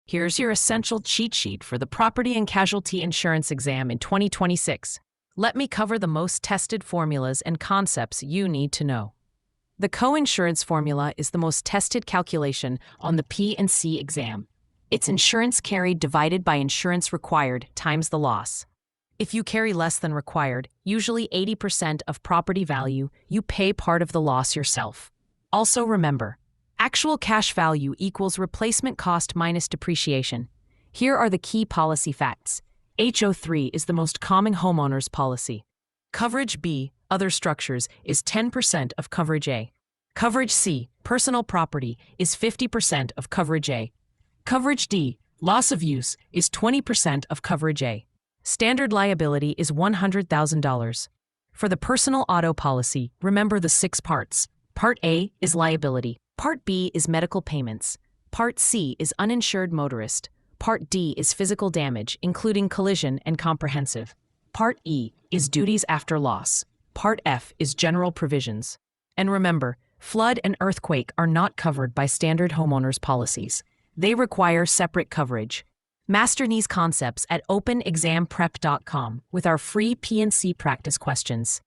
Here's your essential cheat sheet for the Property and Casualty Insurance exam in 2026. Let me cover the most tested formulas and concepts you need to know. The Coinsurance formula is the most tested calculation on the P&C exam. It's insurance carried divided by insurance required times the loss. If you carry less than required, usually 80% of property value, you pay part of the loss yourself. Also remember, actual cash value equals replacement cost minus depreciation. Here are the key policy facts. HO3 is the most common homeowners policy. Coverage B, other structures, is 10% of coverage A. Coverage C, personal property, is 50% of coverage A. Coverage D, loss of use, is 20% of coverage A. Standard liability is $100,000. For the personal auto policy, remember the 6 parts. Part A is liability. Part B is medical payments. Part C is uninsured motorist. Part D is physical damage, including collision and comprehensive. Part E is duties after loss. Part F is general provisions. And remember, flood and earthquake are not covered by standard homeowners policies. They require separate coverage. Master these concepts at openexamprep.com with our free P&C practice questions.